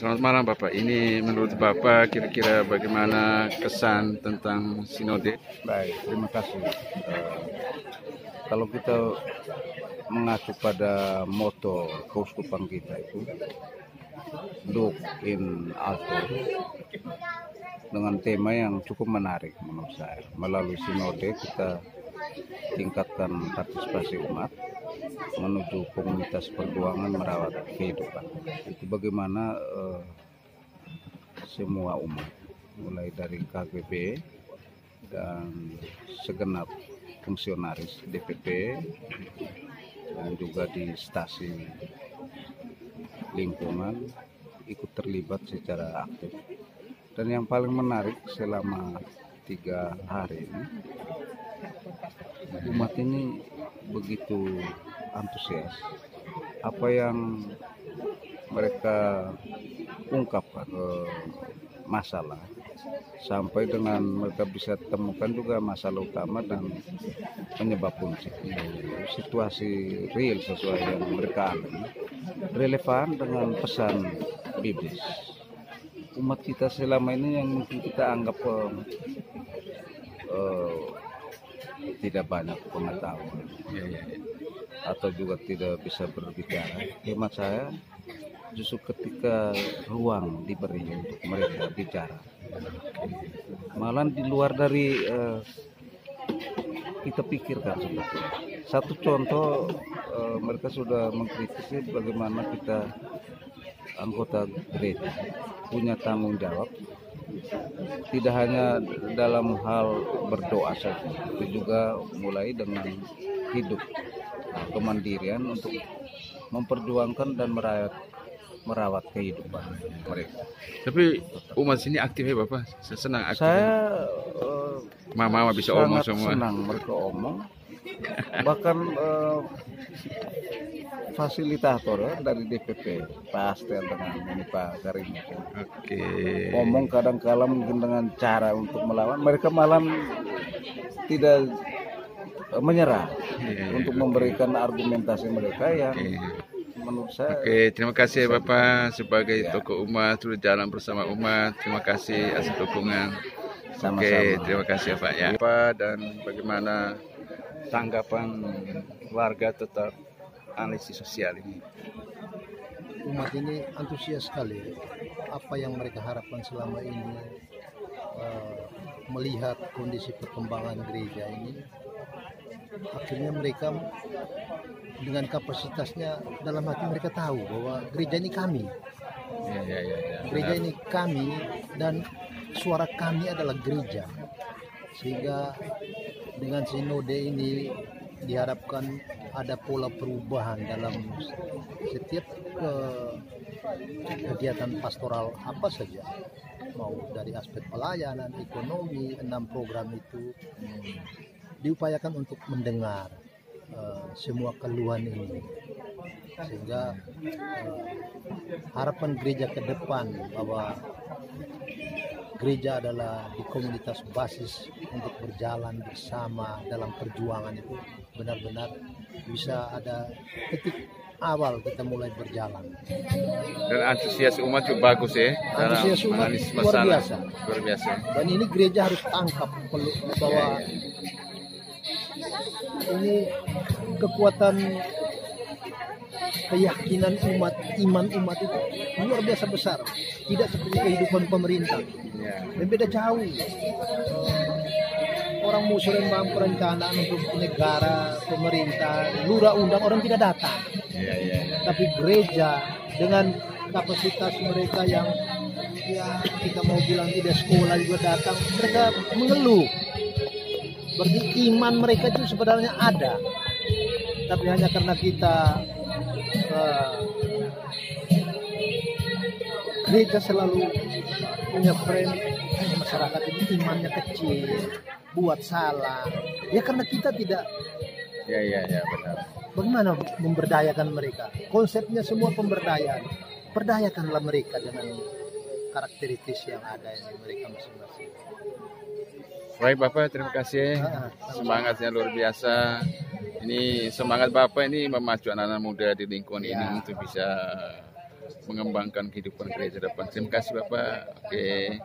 Selamat malam Bapak. Ini menurut Bapak kira-kira bagaimana kesan tentang sinode? Baik, terima kasih. Kalau kita mengacu pada moto keuskupan kita itu, Duc in Alto, dengan tema yang cukup menarik menurut saya. Melalui sinode kita tingkatkan partisipasi umat menuju komunitas perjuangan merawat kehidupan. Itu bagaimana semua umat, mulai dari KGB dan segenap fungsionaris DPP dan juga di stasi lingkungan ikut terlibat secara aktif. Dan yang paling menarik selama 3 hari ini, umat ini begitu antusias. Apa yang mereka ungkapkan masalah, sampai dengan mereka bisa temukan juga masalah utama dan penyebab kunci. Situasi real sesuai yang mereka alami, relevan dengan pesan biblis. Umat kita selama ini yang mungkin kita anggap tidak banyak pengetahuan atau juga tidak bisa berbicara. Hemat saya, justru ketika ruang diberi untuk mereka bicara, malah di luar dari kita pikirkan sebetulnya. Satu contoh, mereka sudah mengkritisi bagaimana kita anggota gereja punya tanggung jawab, tidak hanya dalam hal berdoa saja, tapi juga mulai dengan hidup kemandirian untuk memperjuangkan dan merawat kehidupan mereka. Tapi umat sini aktif ya Bapak? Saya senang aktif. Saya Mama bisa omong semua. Senang mereka omong. Bahkan fasilitator dari DPP, Pak Astel dengan ini Pak Karim. Ngomong kadang-kala mungkin dengan cara untuk melawan, mereka malah tidak menyerah untuk memberikan argumentasi mereka yang menurut saya. Terima kasih Bapak sebagai tokoh umat, sudah jalan bersama umat. Terima kasih atas dukungan. Sama-sama. Terima kasih Pak ya. Pak, dan bagaimana tanggapan warga tetap analisis sosial ini? Umat ini antusias sekali. Apa yang mereka harapkan selama ini, melihat kondisi perkembangan gereja ini, akhirnya mereka dengan kapasitasnya dalam hati mereka tahu bahwa gereja ini kami. Gereja ini kami dan suara kami adalah gereja. Sehingga dengan sinode ini diharapkan ada pola perubahan dalam setiap kegiatan pastoral apa saja, mau dari aspek pelayanan, ekonomi. 6 program itu diupayakan untuk mendengar semua keluhan ini, sehingga harapan gereja ke depan bahwa gereja adalah di komunitas basis untuk berjalan bersama dalam perjuangan itu benar-benar bisa ada titik awal kita mulai berjalan. Dan antusias umat juga bagus ya. Antusias umat luar biasa. Dan ini gereja harus tangkap bahwa ini kekuatan keyakinan umat, iman umat itu luar biasa besar. Tidak seperti kehidupan pemerintah. Dan beda jauh. Orang muslim perencanaan untuk negara, pemerintah, lurah undang, orang tidak datang. Tapi gereja dengan kapasitas mereka yang kita mau bilang tidak sekolah juga datang, mereka mengeluh. Berarti iman mereka itu sebenarnya ada, tapi hanya karena kita gereja selalu punya frame masyarakat ini imannya kecil, buat salah. Ya karena kita tidak. Benar. Bagaimana memberdayakan mereka? Konsepnya semua pemberdayaan. Berdayakanlah mereka dengan karakteristik yang ada di mereka masing-masing. Baik Bapak, terima kasih. Semangatnya luar biasa. Ini semangat Bapak ini memacu anak-anak muda di lingkungan ini untuk bisa mengembangkan kehidupan gereja depan. Terima kasih Bapak. Oke.